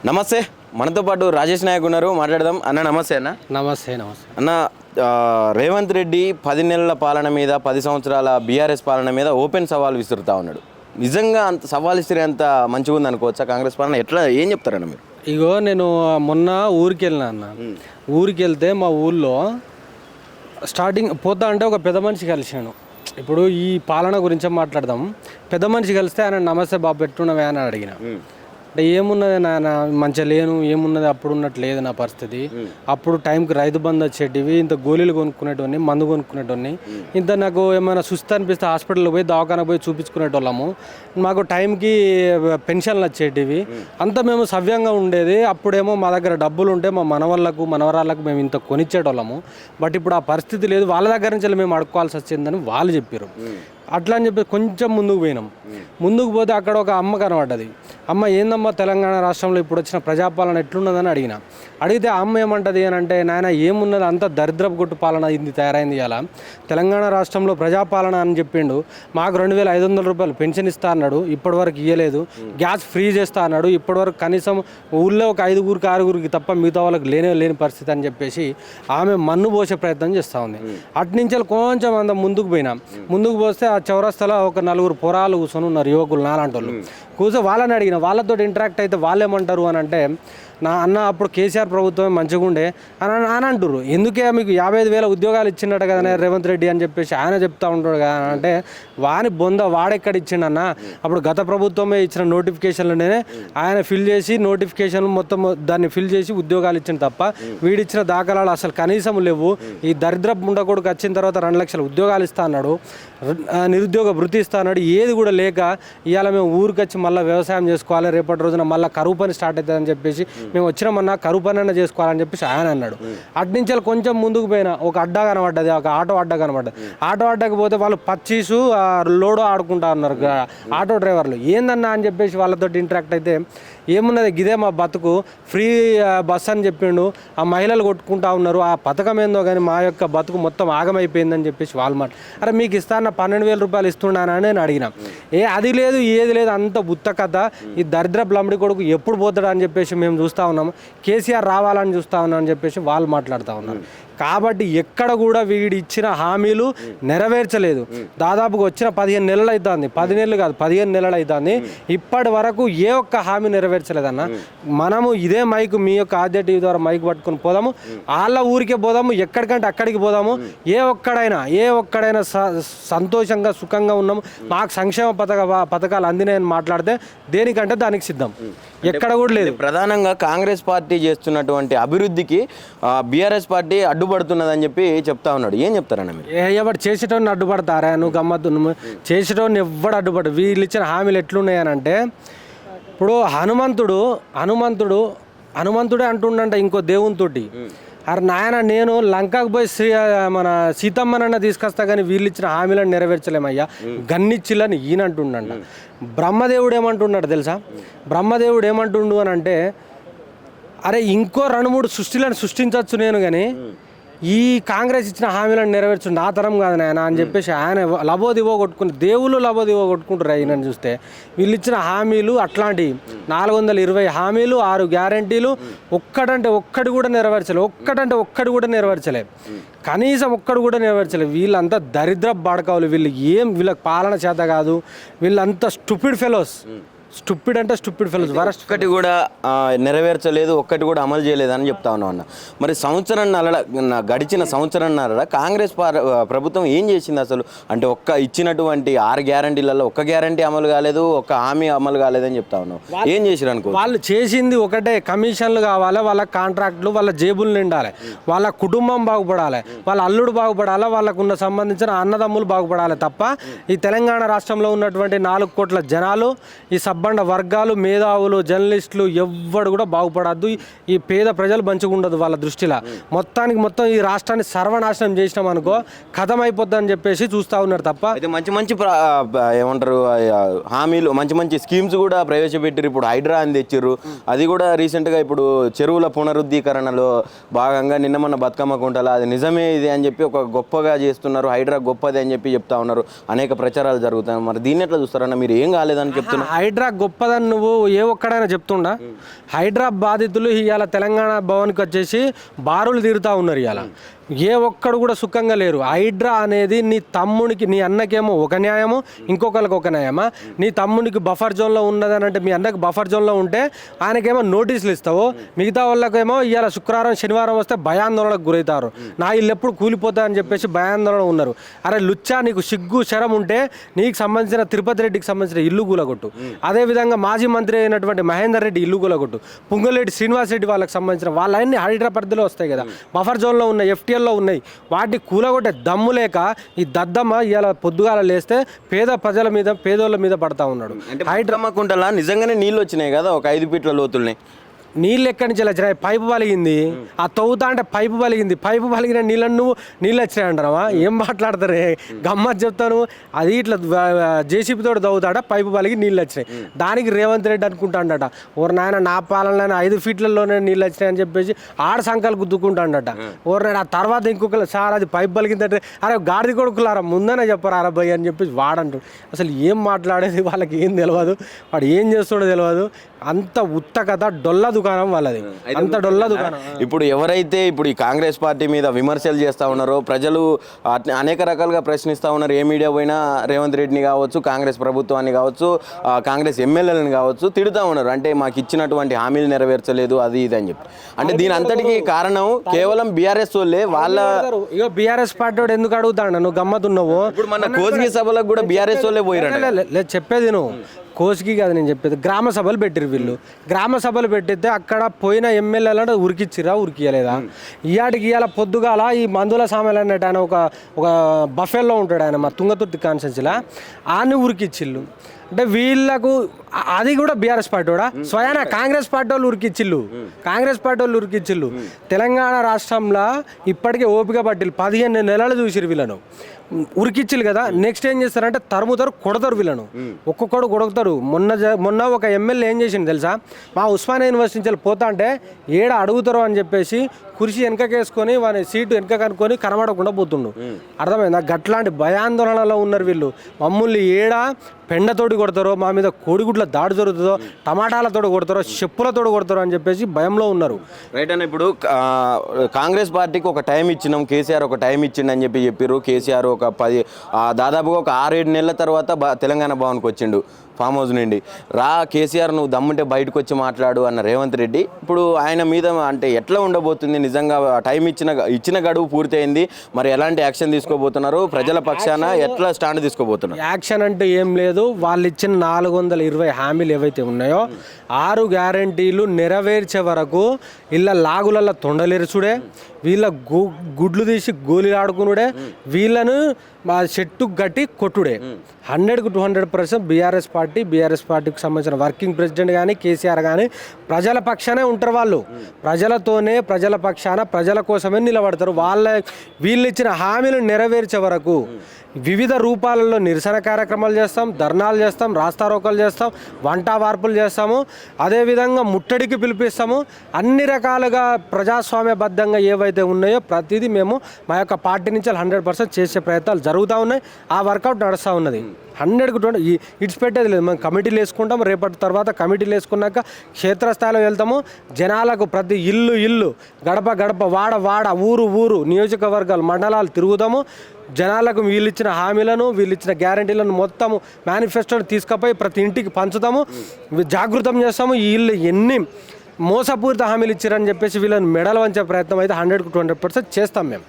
నమస్తే, మనతో పాటు రాజేష్ నాయక్ ఉన్నారు, మాట్లాడదాం. అన్న నమస్తే. నమస్తే అన్న, రేవంత్ రెడ్డి 10 నెలల పాలన మీద, 10 సంవత్సరాల బీఆర్ఎస్ పాలన మీద ఓపెన్ సవాల్ విసురుతా ఉన్నాడు. నిజంగా అంత సవాల్ ఇస్తే అంత మంచిగా ఉంది అనుకోవచ్చా కాంగ్రెస్ పాలన? ఎట్లా, ఏం చెప్తారన్న మీరు? ఇగో నేను మొన్న ఊరికి వెళ్ళినా అన్న. ఊరికి వెళ్తే మా ఊళ్ళో స్టార్టింగ్ పోతా అంటే ఒక పెద్ద మనిషి కలిసాను. ఇప్పుడు ఈ పాలన గురించి మాట్లాడదాం. పెద్ద మనిషి కలిస్తే ఆయన నమస్తే బాబు ఎట్టున్నవే అని అడిగిన. అంటే ఏమున్నది నాన్న, మంచిగా లేను, ఏమున్నది అప్పుడు ఉన్నట్టు లేదు నా పరిస్థితి. అప్పుడు టైంకి రైతు బంధు వచ్చేటివి, ఇంత గోళీలు కొనుక్కునేటోని, మందు కొనుక్కునేటోని, ఇంత నాకు ఏమైనా సుస్థ అనిపిస్తే హాస్పిటల్కి పోయి దవాఖానకు పోయి చూపించుకునేటోళ్ళము. మాకు టైంకి పెన్షన్లు వచ్చేటివి, అంతా మేము సవ్యంగా ఉండేది. అప్పుడేమో మా దగ్గర డబ్బులు ఉంటే మా మనవళ్ళకు మనవరాళ్ళకు మేము ఇంత కొనిచ్చేటోళ్ళము. బట్ ఇప్పుడు ఆ పరిస్థితి లేదు, వాళ్ళ దగ్గర నుంచి మేము అడుక్కోవాల్సి వచ్చిందని వాళ్ళు చెప్పారు. అట్లా అని చెప్పి కొంచెం ముందుకు పోయినాం. ముందుకు పోతే అక్కడ ఒక అమ్మ కనబడ్డది. అమ్మ, ఏందమ్మా తెలంగాణ రాష్ట్రంలో ఇప్పుడు వచ్చిన ప్రజాపాలన ఎట్లున్నదని అడిగిన. అడిగితే ఆ అమ్మ ఏమంటది అని అంటే, నాయన ఏమున్నది, అంత దరిద్రపు కొట్టు పాలన ఇది తయారైంది. ఇలా తెలంగాణ రాష్ట్రంలో ప్రజాపాలన అని చెప్పిండు. మాకు 2500 రూపాయలు పెన్షన్ ఇస్తా అన్నాడు, ఇప్పటివరకు ఇవ్వలేదు. గ్యాస్ ఫ్రీ చేస్తా అన్నాడు, ఇప్పటివరకు కనీసం ఊళ్ళో ఒక 5గురికి 6గురికి తప్ప మిగతా వాళ్ళకి లేని పరిస్థితి అని చెప్పేసి ఆమె మన్ను పోసే ప్రయత్నం చేస్తూ ఉంది. అట్నుంచి కొంచెం అంత ముందుకు పోయినాం. ముందుకు పోస్తే ఆ చౌరస్తాలో ఒక 4 పొరాలు కూర్చొని ఉన్నారు, యువకులు నాలాంటి వాళ్ళు. కూర్చో వాళ్ళని అడిగిన, వాళ్ళతో ఇంటరాక్ట్ అయితే వాళ్ళు ఏమంటారు అని అంటే, నా అన్న అప్పుడు కేసీఆర్ ప్రభుత్వమే మంచిగా ఉండే అని అంటారు. ఎందుకే మీకు 55,000 ఉద్యోగాలు ఇచ్చినట్టు కదా రేవంత్ రెడ్డి అని చెప్పేసి ఆయన చెప్తా ఉంటాడు కదా అంటే, వాని బొంద వాడెక్కడ ఇచ్చిండన్న, అప్పుడు గత ప్రభుత్వమే ఇచ్చిన నోటిఫికేషన్లనే ఆయన ఫిల్ చేసి నోటిఫికేషన్లు మొత్తం దాన్ని ఫిల్ చేసి ఉద్యోగాలు ఇచ్చిన తప్ప వీడిచ్చిన దాఖలాలు అసలు కనీసం లేవు. ఈ దరిద్ర ముండకొడుకు వచ్చిన తర్వాత 2 లక్షల ఉద్యోగాలు ఇస్తా అన్నాడు, నిరుద్యోగ భృతి ఇస్తా అన్నాడు. ఏది కూడా లేక ఇవాళ మేము ఊరికి వచ్చి మళ్ళీ వ్యవసాయం చేసుకోవాలి, రేపటి రోజున మళ్ళీ కరువు పని స్టార్ట్ అవుతుందని చెప్పేసి మేము వచ్చినామన్నా కరువు పని అయినా చేసుకోవాలని చెప్పేసి ఆయన అన్నాడు. అట్నుంచి కొంచెం ముందుకు పోయినా ఒక అడ్డా కనబడ్డది, ఒక ఆటో అడ్డా కనబడ్డది. ఆటో అడ్డాకి పోతే వాళ్ళు పచ్చీసు లోడో ఆడుకుంటా ఉన్నారు ఆటో డ్రైవర్లు. ఏందన్నా అని చెప్పేసి వాళ్ళతో ఇంటరాక్ట్ అయితే, ఏమున్నది గిదే మా బతుకు, ఫ్రీ బస్ అని చెప్పిండు, ఆ మహిళలు కొట్టుకుంటా ఉన్నారు, ఆ పథకం ఏందో కానీ మా యొక్క బతుకు మొత్తం ఆగమైపోయిందని చెప్పేసి వాళ్ళు మాట. అరే మీకు ఇస్తాన్న 12,000 రూపాయలు ఇస్తున్నానని నేను అడిగిన. అది లేదు ఏది లేదు, అంత బుత్త కథ, ఈ దరిద్ర బ్లమ్డి కొడుకు ఎప్పుడు పోతాడు అని చెప్పేసి మేము చూస్తూ ఉన్నాము, కేసీఆర్ రావాలని చూస్తూ ఉన్నాం అని చెప్పేసి వాళ్ళు మాట్లాడుతూ ఉన్నారు. కాబట్టి ఎక్కడ కూడా వీడి ఇచ్చిన హామీలు నెరవేర్చలేదు. దాదాపుగా వచ్చిన 15 నెలలు అవుతుంది, 10 నెలలు కాదు 15 నెలలు అవుతుంది, ఇప్పటి వరకు ఏ ఒక్క హామీ నెరవేర్చలేదన్న. మనము ఇదే మైక్, మీ యొక్క ఆద్య టీవీ ద్వారా మైక్ పట్టుకొని పోదాము, వాళ్ళ ఊరికే పోదాము, ఎక్కడికంటే అక్కడికి పోదాము. ఏ ఒక్కడైనా సంతోషంగా సుఖంగా ఉన్నాము, మాకు సంక్షేమ పథకాలు అందినాయని మాట్లాడితే దేనికంటే దానికి సిద్ధం. ఎక్కడ కూడా లేదు. ప్రధానంగా కాంగ్రెస్ పార్టీ చేస్తున్నటువంటి అభివృద్ధికి బీఆర్ఎస్ పార్టీ అడ్డుపడుతున్నదని చెప్పి చెప్తా ఉన్నాడు. ఏం చెప్తారన్న మీరు? ఎవరు చేసేటోని అడ్డుపడతారా? నువ్వు గమ్మత్తు, నువ్వు చేసేటోని ఎవడు అడ్డుపడు. వీళ్ళు ఇచ్చిన హామీలు ఎట్లున్నాయనంటే, ఇప్పుడు హనుమంతుడే అంటుండంట ఇంకో దేవునితోటి, అరే నాయన నేను లంకకు పోయి మన సీతమ్మనన్న తీసుకొస్తా కానీ వీళ్ళు ఇచ్చిన హామీలను నెరవేర్చలేమయ్యా, గన్నిచ్చిల్లని ఈయన అంటుండంట. బ్రహ్మదేవుడు ఏమంటున్నాడు తెలుసా? బ్రహ్మదేవుడు ఏమంటుండు అని అంటే, అరే ఇంకో 2-3 సృష్టిలను సృష్టించవచ్చు నేను, కానీ ఈ కాంగ్రెస్ ఇచ్చిన హామీలను నెరవేర్చు నా తరం కాదు నాయన అని చెప్పేసి ఆయన లబోదివో కొట్టుకుని, దేవుళ్ళు లబోదివో కొట్టుకుంటారు ఆయనని చూస్తే. వీళ్ళు ఇచ్చిన హామీలు అట్లాంటివి 420 హామీలు, 6 గ్యారంటీలు, ఒక్కటి కూడా నెరవేర్చలేదు. కనీసం ఒక్కడు కూడా నెరవేర్చలేదు. వీళ్ళంతా దరిద్ర బాడకావులు, వీళ్ళకి పాలన చేత కాదు, వీళ్ళంతా స్టూపిడ్ ఫెలోస్. Stupid fellows. ఒక్కటి కూడా నెరవేర్చలేదు, ఒక్కటి కూడా అమలు చేయలేదు అని చెప్తా ఉన్నావు అన్న. మరి గడిచిన సంవత్సరంన్నర కాంగ్రెస్ ప్రభుత్వం ఏం చేసింది అసలు? అంటే ఇచ్చినటువంటి 6 గ్యారంటీలలో ఒక్క గ్యారంటీ అమలు కాలేదు, ఒక్క హామీ అమలు కాలేదని చెప్తా ఉన్నావు. ఏం చేసిరు అనుకో? వాళ్ళు చేసింది ఒకటే, కమిషన్లు కావాలి, వాళ్ళ కాంట్రాక్టులు, వాళ్ళ జేబులు నిండాలి, వాళ్ళ కుటుంబం బాగుపడాలి, వాళ్ళ అల్లుడు బాగుపడాలి, వాళ్ళకున్న సంబంధించిన అన్నదమ్ములు బాగుపడాలి తప్ప ఈ తెలంగాణ రాష్ట్రంలో ఉన్నటువంటి 4 కోట్ల జనాలు, ఈ బండ వర్గాలు, మేధావులు, జర్నలిస్టులు ఎవ్వడు కూడా బాగుపడద్దు. ఈ పేద ప్రజలు మంచిగా ఉండదు వాళ్ళ దృష్టిలో. మొత్తం ఈ రాష్ట్రాన్ని సర్వనాశనం చేసినాం అనుకో కథం అయిపోద్ది అని చెప్పేసి చూస్తూ ఉన్నారు తప్ప. అయితే మంచి ఏమంటారు హామీలు, మంచి స్కీమ్స్ కూడా ప్రవేశపెట్టారు. ఇప్పుడు హైడ్రా అని తెచ్చిర్రు, అది కూడా రీసెంట్గా ఇప్పుడు చెరువుల పునరుద్ధీకరణలో భాగంగా నిన్న మొన్న బతుకమ్మ కుంటల అది నిజమే ఇది అని చెప్పి ఒక గొప్పగా చేస్తున్నారు. హైడ్రా గొప్పది అని చెప్పి చెప్తా ఉన్నారు. అనేక ప్రచారాలు జరుగుతాయి. మరి దీన్ని ఎట్లా చూస్తారన్న మీరు? ఏం కాలేదని చెప్తున్నారు. హైడ్రా గొప్పదని నువ్వు ఏ ఒక్కడైనా చెప్తుండా? హైడ్రా బాధితులు ఇవాళ తెలంగాణ భవన్కి వచ్చేసి బారులు తీరుతూ ఉన్నారు. ఇవాళ ఏ ఒక్కడు కూడా సుఖంగా లేరు. హైడ్రా అనేది నీ తమ్మునికి, నీ అన్నకేమో ఒక న్యాయము, ఇంకొకరికి ఒక న్యాయమా? నీ తమ్మునికి బఫర్ జోన్లో ఉన్నదని అంటే మీ అన్నకి బఫర్ జోన్లో ఉంటే ఆయనకేమో నోటీసులు ఇస్తావు, మిగతా వాళ్ళకేమో ఇవాళ శుక్రవారం శనివారం వస్తే భయాందోళనకు గురవుతారు. నా ఇల్లు ఎప్పుడు కూలిపోతా అని చెప్పేసి భయాందోళన ఉన్నారు. అరే లుచ్చా, నీకు సిగ్గు శరం ఉంటే నీకు సంబంధించిన తిరుపతి రెడ్డికి సంబంధించిన ఇల్లు కూలగొట్టు. అదేవిధంగా మాజీ మంత్రి అయినటువంటి మహేందర్ రెడ్డి ఇల్లు కూలగొట్టు. పొంగులేటి శ్రీనివాస్ రెడ్డి వాళ్ళకి సంబంధించిన వాళ్ళన్నీ హైడ్రా పరిధిలో వస్తాయి కదా, బఫర్ జోన్లో ఉన్న ఎఫ్టీఎల్లో ఉన్నాయి. వాటిని కూలగొట్టే దమ్ము లేక ఈ దద్దమ్మ ఇవాళ పొద్దుగాల లేస్తే పేద ప్రజల మీద, పేదోళ్ళ మీద పడతా ఉన్నాడు. హైడ్రా కుంటలా నిజంగానే నీళ్ళు వచ్చినాయి కదా, ఒక 5 ఫీట్ల లోతుల్ని. నీళ్ళు ఎక్కడి నుంచి వచ్చినాయి? పైపు పలిగింది. ఆ తవ్వుతా అంటే పైపు పలిగింది. పైపు పలిగిన నీళ్ళు వచ్చినాయి అంటారా? ఏం మాట్లాడతారే, గమ్మత్ చెప్తాను. అది ఇట్లా జేసీబీ తోటి తవ్వుతాడ, పైపు పలిగి నీళ్ళు వచ్చినాయి. దానికి రేవంత్ రెడ్డి అనుకుంటాడట, ఓరు నాయన నా పాలనలోనే 5 ఫీట్లలోనే నీళ్ళు వచ్చినాయి అని చెప్పేసి ఆడ సంకలు గుద్దుకుంటాడట. ఓరు నాయన ఆ తర్వాత ఇంకొకరు సార్ అది పైపు పలిగిందంటే, అరే గాడిది కొడుకులారా ముందనే చెప్పారు అరబై అని చెప్పేసి వాడంటాడు. అసలు ఏం మాట్లాడేది వాళ్ళకి ఏం తెలియదు, వాడు ఏం చేస్తాడో తెలియదు. అంత ఉత్త కథ, డొల్ల దుకాణం వాళ్ళది, అంత డొల్ల దుకాణం. ఇప్పుడు ఎవరైతే ఇప్పుడు ఈ కాంగ్రెస్ పార్టీ మీద విమర్శలు చేస్తూ ఉన్నారో, ప్రజలు అనేక రకాలుగా ప్రశ్నిస్తూ ఉన్నారు. ఏ మీడియా పోయినా రేవంత్ రెడ్డిని కావచ్చు, కాంగ్రెస్ ప్రభుత్వాన్ని కావచ్చు, కాంగ్రెస్ ఎమ్మెల్యేలను కావచ్చు తిడుతూ ఉన్నారు. అంటే మాకు ఇచ్చినటువంటి హామీలు నెరవేర్చలేదు, అది ఇది అని చెప్పి. అంటే దీని అంతటికి కారణం కేవలం బీఆర్ఎస్ వాళ్ళే. వాళ్ళ ఇక బీఆర్ఎస్ పార్టీ వాడు ఎందుకు అడుగుతాడు? నువ్వు గమ్మతున్నావు. ఇప్పుడు మన కోసిగి సభలకు కూడా బీఆర్ఎస్ వాళ్ళే పోయిరంట. లేదు చెప్పేది నువ్వు కోసికి కాదు నేను చెప్పేది. గ్రామ సభలు పెట్టిరు వీళ్ళు. గ్రామ సభలు పెట్టితే అక్కడ పోయిన ఎమ్మెల్యేలను ఉరికిచ్చిరా, ఉరికియలేదా? ఇయాటికి ఇవాళ పొద్దుగాల ఈ మందుల సామెలు అన్నట్టు ఆయన ఒక బఫెల్లో ఉంటాడు ఆయన, మా తుంగతుర్తి కాన్స్టిట్యున్సీలో, ఆని ఉరికిచ్చిళ్ళు. అంటే వీళ్ళకు అది కూడా బీఆర్ఎస్ పార్టీ కూడా స్వయాన కాంగ్రెస్ పార్టీ వాళ్ళు ఉరికిచ్చిళ్ళు. కాంగ్రెస్ పార్టీ వాళ్ళు ఉరికిచ్చిళ్ళు. తెలంగాణ రాష్ట్రంలో ఇప్పటికే ఓపిక పట్టిలు 15 నెలలు చూసిరు వీళ్ళను, ఉరికిచ్చిళ్ళు కదా. నెక్స్ట్ ఏం చేస్తారంటే తరుముతారు, కొడతారు వీళ్ళను, ఒక్కొక్కడు కొడుకుతారు. మొన్న ఒక ఎమ్మెల్యే ఏం చేసిండు తెలుసా? మా ఉస్మానియా యూనివర్సిటీ నుంచి పోతా అంటే ఏడ అడుగుతారు అని చెప్పేసి కుర్చీ వెనకకేసుకొని వాని సీటు వెనక కనుక్కొని కనబడకుండా పోతుండు. అర్థమైందా? గట్లాంటి భయాందోళనలో ఉన్నారు వీళ్ళు. మమ్మల్ని ఏడ పెండతోటి కొడతారో, మా మీద కోడిగుడ్ల దాడి జరుగుతుందో, టమాటాలతోటి కొడతారో, చెప్పులతోటి కొడతారో అని చెప్పేసి భయంలో ఉన్నారు. రైట్ అన్న, ఇప్పుడు కాంగ్రెస్ పార్టీకి ఒక టైం ఇచ్చినాం, కేసీఆర్ ఒక టైం ఇచ్చిండని చెప్పారు. కేసీఆర్ ఒక దాదాపుగా ఒక 6-7 నెలల తర్వాత తెలంగాణ భవన్కి వచ్చిండు ఫామ్ హౌస్ నుండి. రా కేసీఆర్, నువ్వు దమ్ముంటే బయటకు వచ్చి మాట్లాడు అన్న రేవంత్ రెడ్డి. ఇప్పుడు ఆయన మీద అంటే ఎట్లా ఉండబోతుంది? నిజంగా టైం ఇచ్చిన గడువు పూర్తయింది, మరి ఎలాంటి యాక్షన్ తీసుకోబోతున్నారు? ప్రజల పక్షాన ఎట్లా స్టాండ్ తీసుకోబోతున్నారు? యాక్షన్ అంటే ఏం లేదు. వాళ్ళు ఇచ్చిన 420 హామీలు ఏవైతే ఉన్నాయో 6 గ్యారంటీలు నెరవేర్చే వరకు ఇళ్ళ లాగులల్లో తొండలేరుచుడే, వీళ్ళ గుడ్లు తీసి గోలీలాడుకునుడే, వీళ్ళను మా చెట్టు గట్టి కొట్టుడే. 100-200% బీఆర్ఎస్ పార్టీకి సంబంధించిన వర్కింగ్ ప్రెసిడెంట్ కానీ, కేసీఆర్ కానీ ప్రజల పక్షానే ఉంటారు. వాళ్ళు ప్రజలతోనే, ప్రజల పక్షాన, ప్రజల కోసమే నిలబడతారు. వీళ్ళు ఇచ్చిన హామీలు నెరవేర్చే వరకు వివిధ రూపాలలో నిరసన కార్యక్రమాలు చేస్తాం, ధర్నాలు చేస్తాం, రాస్తారోకలు చేస్తాం, వంట వార్పులు చేస్తాము, అదేవిధంగా ముట్టడికి పిలిపిస్తాము. అన్ని రకాలుగా ప్రజాస్వామ్యబద్ధంగా ఏవైతే ఉన్నాయో ప్రతిదీ మేము మా యొక్క పార్టీ నుంచి 100% చేసే ప్రయత్నాలు జరుగుతూ ఉన్నాయి. ఆ వర్కౌట్ నడుస్తూ ఉన్నది. 100-20 ఇడిచిపెట్టేది లేదు. మేము కమిటీలు వేసుకుంటాం. రేపటి తర్వాత కమిటీలు వేసుకున్నాక క్షేత్రస్థాయిలో వెళ్తాము. జనాలకు ప్రతి ఇల్లు, గడప గడప, వాడ ఊరు, నియోజకవర్గాలు, మండలాలు తిరుగుతాము. జనాలకు వీళ్ళిచ్చిన హామీలను, వీళ్ళిచ్చిన గ్యారంటీలను మొత్తము మేనిఫెస్టోని తీసుకుపోయి ప్రతి ఇంటికి పంచుతాము, జాగృతం చేస్తాము. ఈ ఇల్లు ఎన్ని మోసపూరిత హామీలు ఇచ్చారని చెప్పేసి వీళ్ళని మెడలు వంచే ప్రయత్నం అయితే 100-200% చేస్తాం మేము.